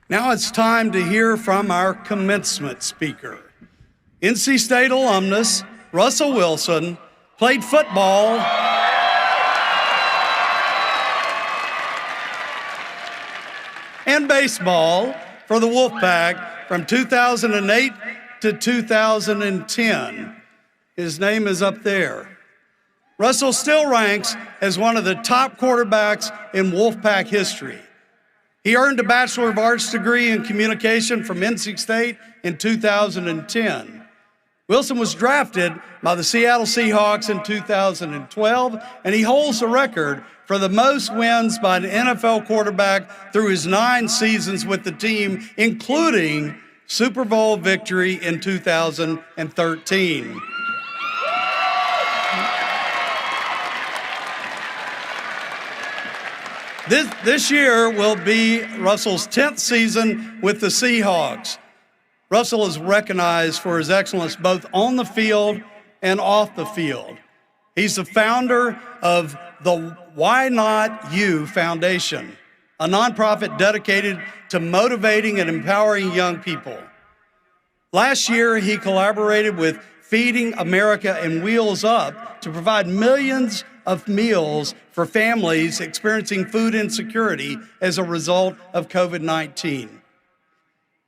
Now it's time to hear from our commencement speaker. NC State alumnus Russell Wilson played football and baseball for the Wolfpack from 2008 to 2010. His name is up there. Russell still ranks as one of the top quarterbacks in Wolfpack history. He earned a Bachelor of Arts degree in communication from NC State in 2010. Wilson was drafted by the Seattle Seahawks in 2012, and he holds the record for the most wins by an NFL quarterback through his 9 seasons with the team, including Super Bowl victory in 2013. This year will be Russell's 10th season with the Seahawks. Russell is recognized for his excellence both on the field and off the field. He's the founder of the Why Not You Foundation, a nonprofit dedicated to motivating and empowering young people. Last year, he collaborated with Feeding America and Wheels Up to provide millions of meals for families experiencing food insecurity as a result of COVID-19.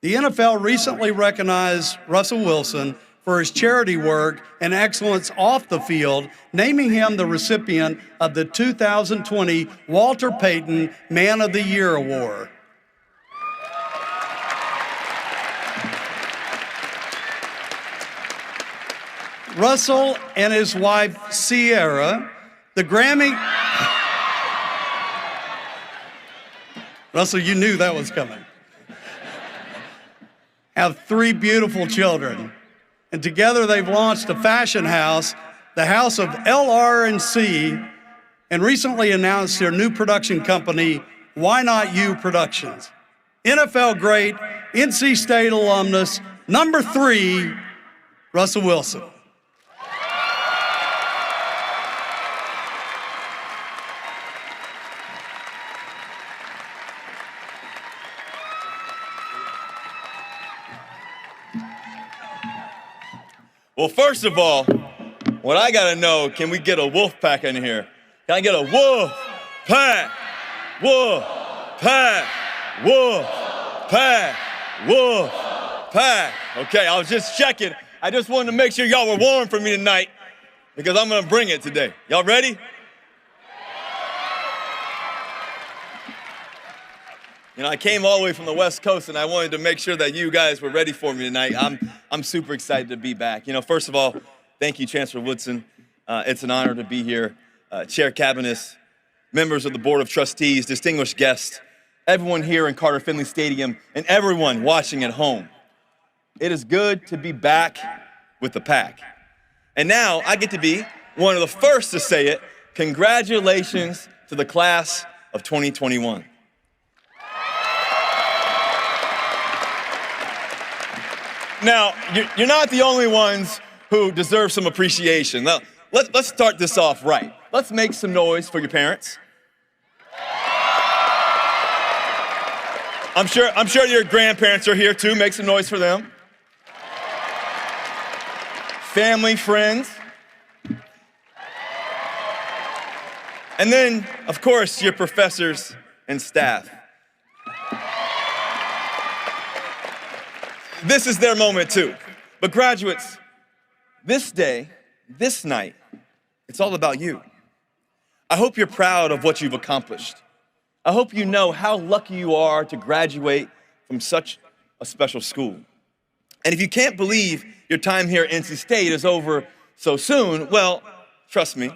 The NFL recently recognized Russell Wilson for his charity work and excellence off the field, naming him the recipient of the 2020 Walter Payton Man of the Year Award. Russell and his wife, Sierra, the Grammy... Russell, you knew that was coming. Have 3 beautiful children. And together they've launched a fashion house, the House of LR&C, and recently announced their new production company, Why Not You Productions. NFL great, NC State alumnus, number 3, Russell Wilson. Well, first of all, what I gotta know, can we get a wolf pack in here? Can I get a wolf pack? Wolf pack? Wolf pack? Wolf pack? Okay, I was just checking. I just wanted to make sure y'all were warm for me tonight because I'm gonna bring it today. Y'all ready? You know, I came all the way from the West Coast, and I wanted to make sure that you guys were ready for me tonight. I'm super excited to be back. You know, first of all, thank you, Chancellor Woodson. It's an honor to be here. Chair Cabinets, members of the Board of Trustees, distinguished guests, everyone here in Carter-Finley Stadium, and everyone watching at home. It is good to be back with the pack. And now I get to be one of the first to say it. Congratulations to the class of 2021. Now, you're not the only ones who deserve some appreciation. Now, let's start this off right. Let's make some noise for your parents. I'm sure your grandparents are here too. Make some noise for them. Family, friends. And then, of course, your professors and staff. This is their moment too. But graduates, this day, this night, it's all about you. I hope you're proud of what you've accomplished. I hope you know how lucky you are to graduate from such a special school. And if you can't believe your time here at NC State is over so soon, well, trust me,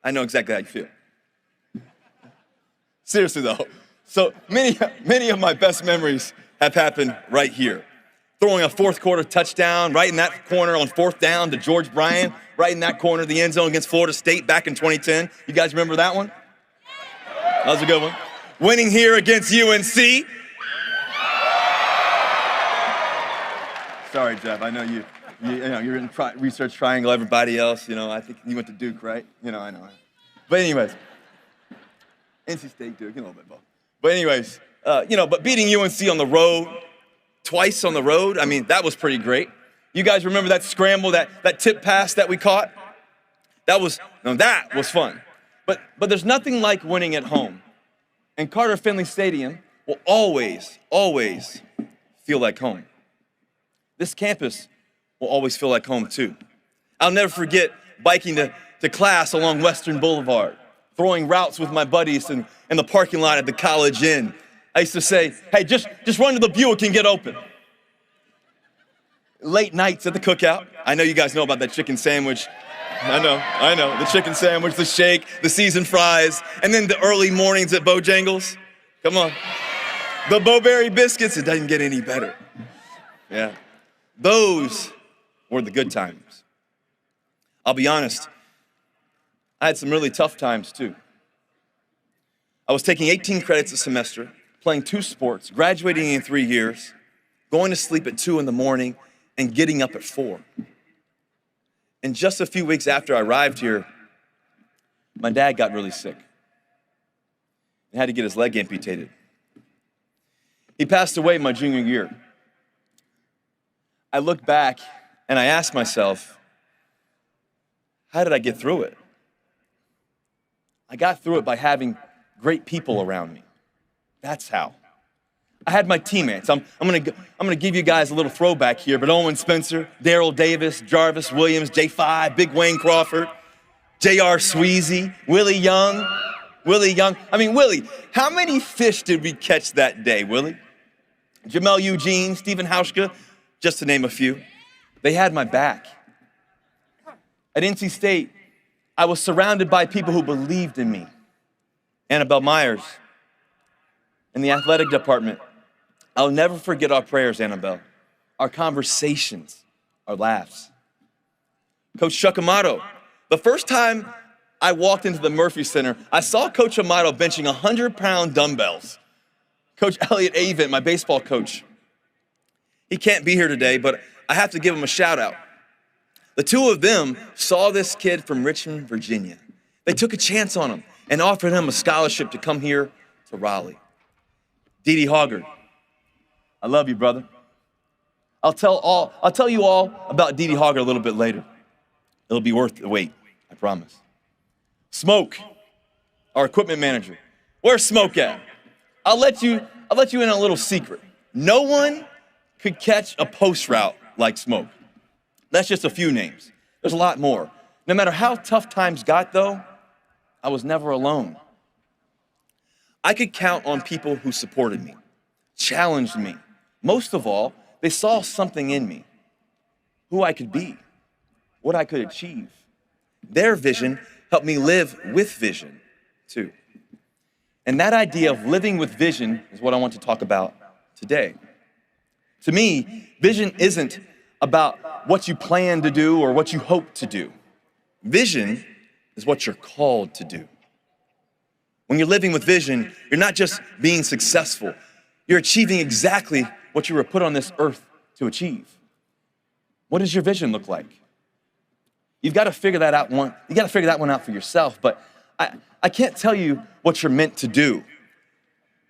I know exactly how you feel. Seriously though, so many of my best memories have happened right here. Throwing a fourth quarter touchdown right in that corner on 4th down to George Bryant, right in that corner of the end zone against Florida State back in 2010. You guys remember that one? That was a good one. Winning here against UNC. Sorry, Jeff, I know you're in research triangle, everybody else, I think you went to Duke, right? I know. But anyways, NC State, Duke, a little bit both. But anyways, But beating UNC on the road, twice on the road, I mean, that was pretty great. You guys remember that scramble, that tip pass that we caught? That was fun. But there's nothing like winning at home. And Carter-Finley Stadium will always, always feel like home. This campus will always feel like home too. I'll never forget biking to class along Western Boulevard, throwing routes with my buddies in the parking lot at the College Inn. I used to say, hey, just run to the Buick and get open. Late nights at the cookout. I know you guys know about that chicken sandwich. I know. The chicken sandwich, the shake, the seasoned fries, and then the early mornings at Bojangles. Come on. The Bowberry biscuits, it doesn't get any better. Yeah. Those were the good times. I'll be honest, I had some really tough times too. I was taking 18 credits a semester, playing 2 sports, graduating in 3 years, going to sleep at 2 in the morning, and getting up at 4. And just a few weeks after I arrived here, my dad got really sick and had to get his leg amputated. He passed away my junior year. I looked back and I asked myself, how did I get through it? I got through it by having great people around me. That's how. I had my teammates. I'm gonna give you guys a little throwback here, but Owen Spencer, Daryl Davis, Jarvis Williams, J5, Big Wayne Crawford, J.R. Sweezy, Willie Young. I mean, Willie, how many fish did we catch that day, Willie? Jamel Eugene, Stephen Hauschka, just to name a few. They had my back. At NC State, I was surrounded by people who believed in me. Annabelle Myers in the athletic department. I'll never forget our prayers, Annabelle, our conversations, our laughs. Coach Chuck Amato, the first time I walked into the Murphy Center, I saw Coach Amato benching 100-pound dumbbells. Coach Elliot Avent, my baseball coach, he can't be here today, but I have to give him a shout out. The two of them saw this kid from Richmond, Virginia. They took a chance on him and offered him a scholarship to come here to Raleigh. Dede Hoggard, I love you, brother. I'll tell you all about Dede Hoggard a little bit later. It'll be worth the wait, I promise. Smoke, our equipment manager. Where's Smoke at? I'll let you in on a little secret. No one could catch a post route like Smoke. That's just a few names. There's a lot more. No matter how tough times got, though, I was never alone. I could count on people who supported me, challenged me. Most of all, they saw something in me, who I could be, what I could achieve. Their vision helped me live with vision, too. And that idea of living with vision is what I want to talk about today. To me, vision isn't about what you plan to do or what you hope to do. Vision is what you're called to do. When you're living with vision, you're not just being successful, you're achieving exactly what you were put on this earth to achieve. What does your vision look like? You've got to figure that out one out for yourself, but I can't tell you what you're meant to do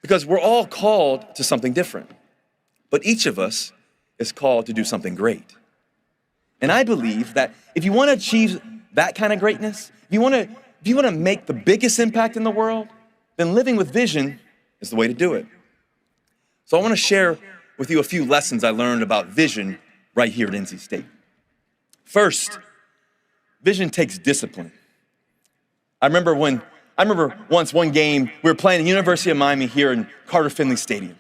because we're all called to something different. But each of us is called to do something great. And I believe that if you want to achieve that kind of greatness, if you want to make the biggest impact in the world, then living with vision is the way to do it. So I want to share with you a few lessons I learned about vision right here at NC State. First, vision takes discipline. I remember once one game, we were playing at the University of Miami here in Carter-Finley Stadium.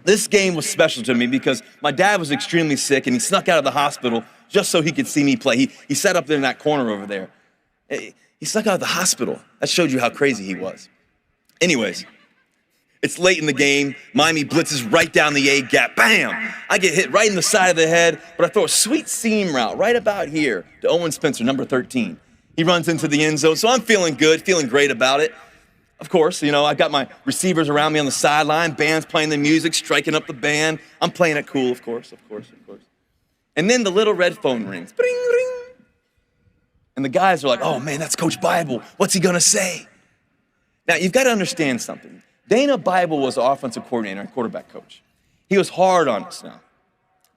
This game was special to me because my dad was extremely sick and he snuck out of the hospital just so he could see me play. He sat up there in that corner over there. He snuck out of the hospital. That showed you how crazy he was. Anyways, it's late in the game. Miami blitzes right down the A gap. Bam! I get hit right in the side of the head, but I throw a sweet seam route right about here to Owen Spencer, number 13. He runs into the end zone, so I'm feeling good, feeling great about it. Of course, I've got my receivers around me on the sideline, band's playing the music, striking up the band. I'm playing it cool, of course. And then the little red phone rings. Bring, ring. And the guys are like, oh man, that's Coach Bible. What's he gonna say? Now, you've got to understand something. Dana Bible was the offensive coordinator and quarterback coach. He was hard on us now.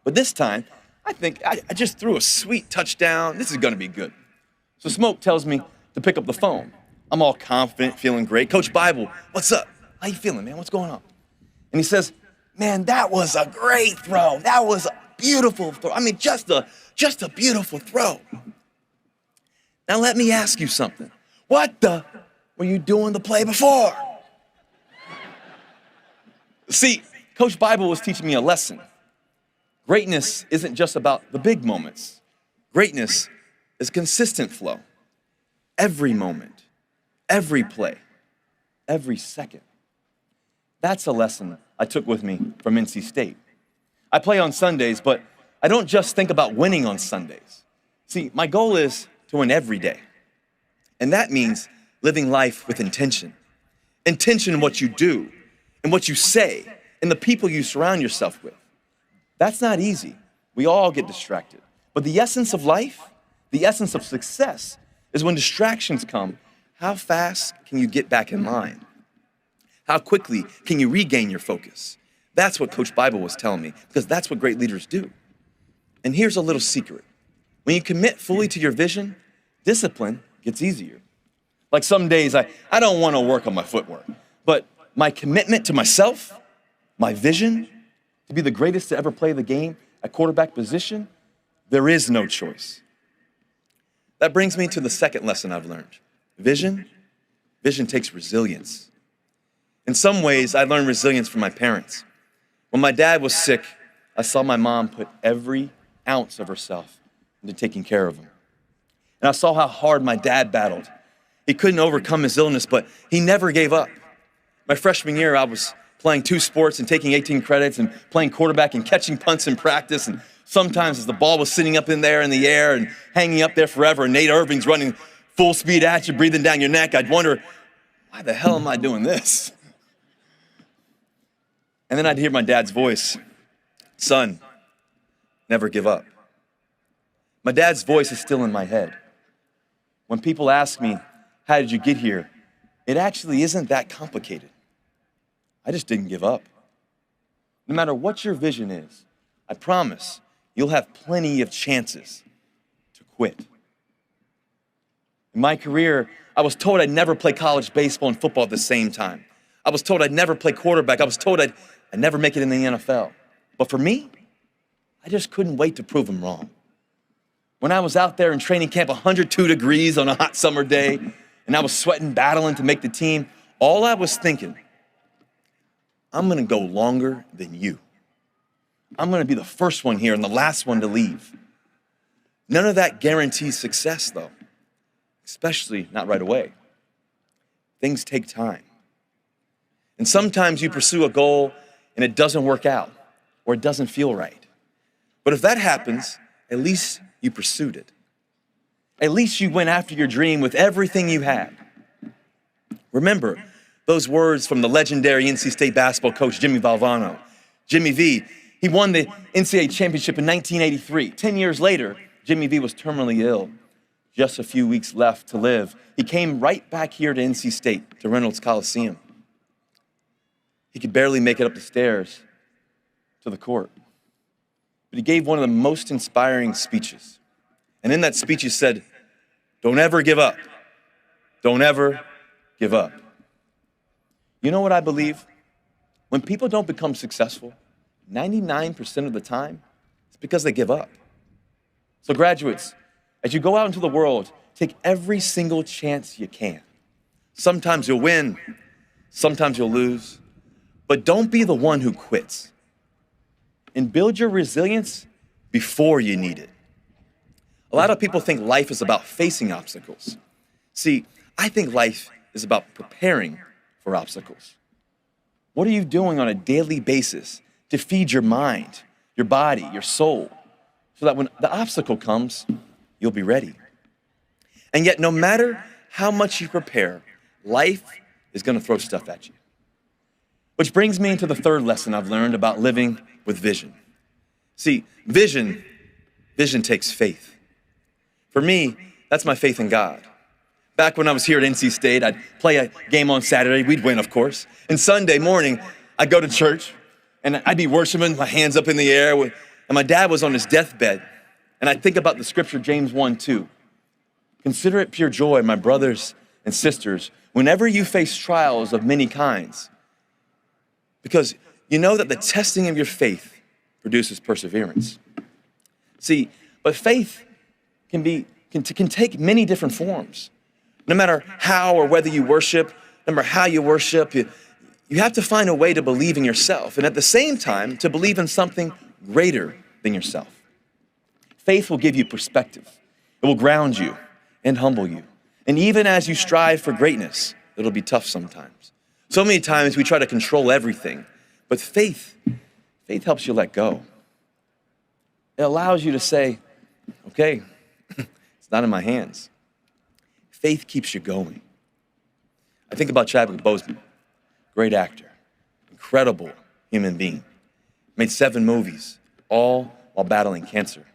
But this time, I think I just threw a sweet touchdown. This is going to be good. So Smoke tells me to pick up the phone. I'm all confident, feeling great. Coach Bible, what's up? How you feeling, man? What's going on? And he says, man, that was a great throw. That was a beautiful throw. I mean, just a beautiful throw. Now let me ask you something. What the were you doing the play before? See, Coach Bible was teaching me a lesson. Greatness isn't just about the big moments. Greatness is consistent flow. Every moment, every play, every second. That's a lesson I took with me from NC State. I play on Sundays, but I don't just think about winning on Sundays. See, my goal is to win every day. And that means living life with intention. Intention in what you do, and what you say, and the people you surround yourself with. That's not easy. We all get distracted. But the essence of life, the essence of success, is when distractions come, how fast can you get back in line? How quickly can you regain your focus? That's what Coach Bible was telling me, because that's what great leaders do. And here's a little secret. When you commit fully to your vision, discipline gets easier. Like some days, I don't want to work on my footwork, but my commitment to myself, my vision, to be the greatest to ever play the game at quarterback position, there is no choice. That brings me to the second lesson I've learned. Vision takes resilience. In some ways, I learned resilience from my parents. When my dad was sick, I saw my mom put every ounce of herself into taking care of him. And I saw how hard my dad battled. He couldn't overcome his illness, but he never gave up. My freshman year, I was playing 2 sports and taking 18 credits and playing quarterback and catching punts in practice. And sometimes as the ball was sitting up in there in the air and hanging up there forever, and Nate Irving's running full speed at you, breathing down your neck, I'd wonder, why the hell am I doing this? And then I'd hear my dad's voice, son, never give up. My dad's voice is still in my head. When people ask me, how did you get here? It actually isn't that complicated. I just didn't give up. No matter what your vision is, I promise you'll have plenty of chances to quit. In my career, I was told I'd never play college baseball and football at the same time. I was told I'd never play quarterback. I was told I'd never make it in the NFL. But for me, I just couldn't wait to prove them wrong. When I was out there in training camp, 102 degrees on a hot summer day, and I was sweating, battling to make the team, all I was thinking, I'm gonna go longer than you. I'm gonna be the first one here and the last one to leave. None of that guarantees success though, especially not right away. Things take time. And sometimes you pursue a goal and it doesn't work out or it doesn't feel right. But if that happens, at least you pursued it. At least you went after your dream with everything you had. Remember those words from the legendary NC State basketball coach, Jimmy Valvano. Jimmy V, he won the NCAA championship in 1983. 10 years later, Jimmy V was terminally ill. Just a few weeks left to live. He came right back here to NC State, to Reynolds Coliseum. He could barely make it up the stairs to the court. But he gave one of the most inspiring speeches. And in that speech, he said, don't ever give up. Don't ever give up. You know what I believe? When people don't become successful, 99% of the time, it's because they give up. So graduates, as you go out into the world, take every single chance you can. Sometimes you'll win, sometimes you'll lose, but don't be the one who quits. And build your resilience before you need it. A lot of people think life is about facing obstacles. See, I think life is about preparing for obstacles. What are you doing on a daily basis to feed your mind, your body, your soul, so that when the obstacle comes, you'll be ready? And yet, no matter how much you prepare, life is going to throw stuff at you. Which brings me into the third lesson I've learned about living with vision. See, vision takes faith. For me, that's my faith in God. Back when I was here at NC State, I'd play a game on Saturday. We'd win, of course. And Sunday morning, I'd go to church, and I'd be worshiping, my hands up in the air. And my dad was on his deathbed. And I'd think about the scripture, James 1:2. Consider it pure joy, my brothers and sisters, whenever you face trials of many kinds, because you know that the testing of your faith produces perseverance. See, but faith can take many different forms. No matter how or whether you worship, no matter how you worship, you have to find a way to believe in yourself, and at the same time, to believe in something greater than yourself. Faith will give you perspective. It will ground you and humble you. And even as you strive for greatness, it'll be tough sometimes. So many times we try to control everything, but faith helps you let go. It allows you to say, okay, it's not in my hands. Faith keeps you going. I think about Chadwick Boseman, great actor, incredible human being, made 7 movies, all while battling cancer.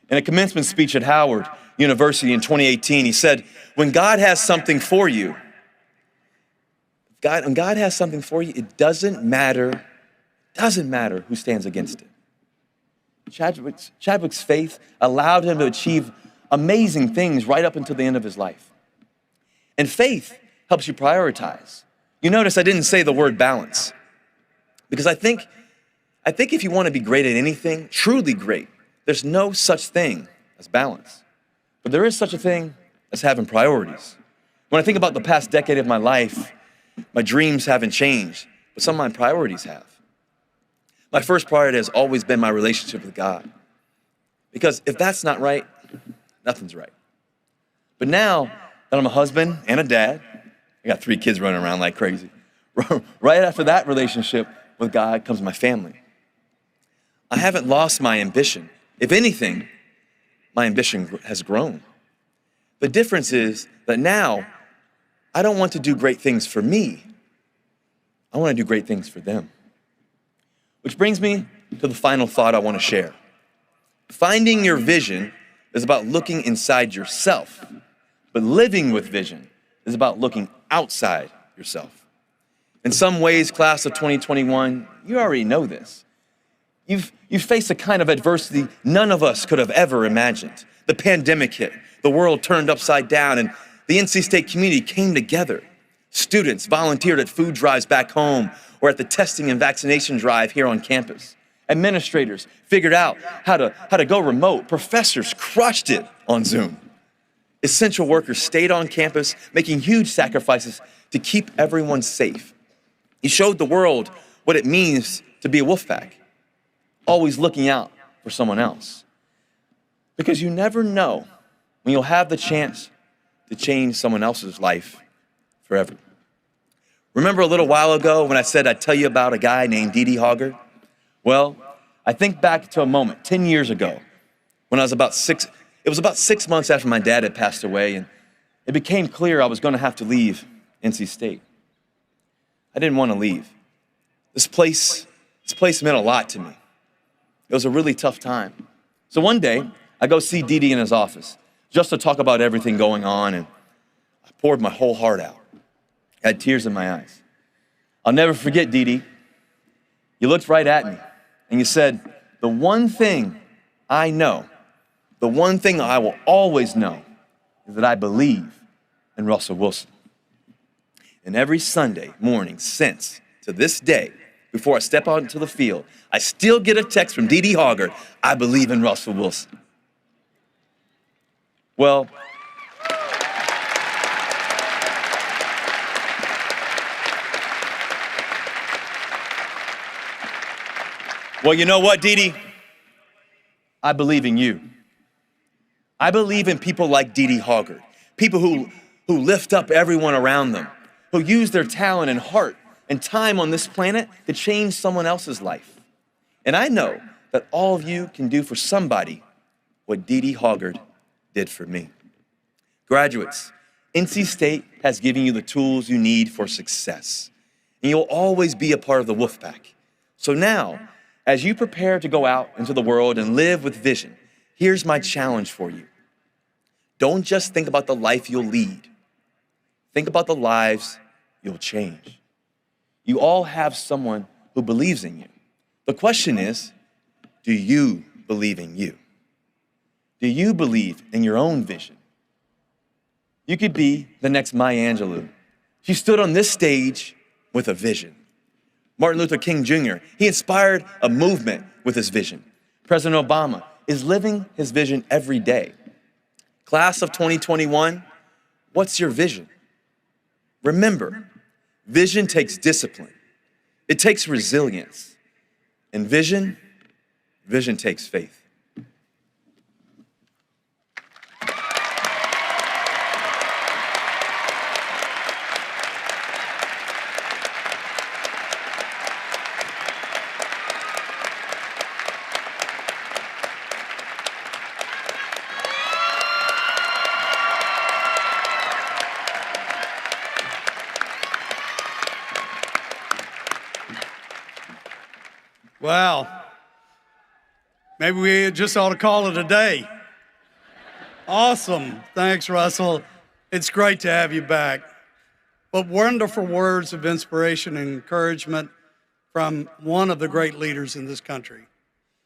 In a commencement speech at Howard University in 2018, he said, when God has something for you, it doesn't matter who stands against it. Chadwick's faith allowed him to achieve amazing things right up until the end of his life. And faith helps you prioritize. You notice I didn't say the word balance, because I think if you want to be great at anything, truly great, there's no such thing as balance. But there is such a thing as having priorities. When I think about the past decade of my life, my dreams haven't changed, but some of my priorities have. My first priority has always been my relationship with God. Because if that's not right, nothing's right. But now that I'm a husband and a dad, I got 3 kids running around like crazy. Right after that relationship with God comes my family. I haven't lost my ambition. If anything, my ambition has grown. The difference is that now I don't want to do great things for me. I want to do great things for them. Which brings me to the final thought I want to share. Finding your vision is about looking inside yourself, but living with vision is about looking outside yourself. In some ways, class of 2021, you already know this. You've faced a kind of adversity none of us could have ever imagined. The pandemic hit, the world turned upside down, and the NC State community came together. Students volunteered at food drives back home or at the testing and vaccination drive here on campus. Administrators figured out how to go remote. Professors crushed it on Zoom. Essential workers stayed on campus, making huge sacrifices to keep everyone safe. He showed the world what it means to be a wolf pack, always looking out for someone else. Because you never know when you'll have the chance to change someone else's life forever. Remember a little while ago when I said I'd tell you about a guy named Dee Hoggard? Well, I think back to a moment 10 years ago when I was about 6 months after my dad had passed away, and it became clear I was going to have to leave NC State. I didn't want to leave. This place meant a lot to me. It was a really tough time. So one day, I go see Dee in his office just to talk about everything going on, and I poured my whole heart out. I had tears in my eyes. I'll never forget, Dee. You looked right at me, and you said, the one thing I know, the one thing I will always know is that I believe in Russell Wilson. And every Sunday morning since, to this day, before I step out into the field, I still get a text from Dee Hoggard, I believe in Russell Wilson. Well, you know what, Dee? I believe in you. I believe in people like Dee Hoggard, people who lift up everyone around them, who use their talent and heart and time on this planet to change someone else's life. And I know that all of you can do for somebody what Dee Hoggard did for me. Graduates, NC State has given you the tools you need for success, and you'll always be a part of the Wolfpack. So now, as you prepare to go out into the world and live with vision, here's my challenge for you. Don't just think about the life you'll lead. Think about the lives you'll change. You all have someone who believes in you. The question is, do you believe in you? Do you believe in your own vision? You could be the next Maya Angelou. She stood on this stage with a vision. Martin Luther King Jr., he inspired a movement with his vision. President Obama is living his vision every day. Class of 2021, what's your vision? Remember, vision takes discipline. It takes resilience. And vision takes faith. Wow. Maybe we just ought to call it a day. Awesome. Thanks, Russell. It's great to have you back. But wonderful words of inspiration and encouragement from one of the great leaders in this country.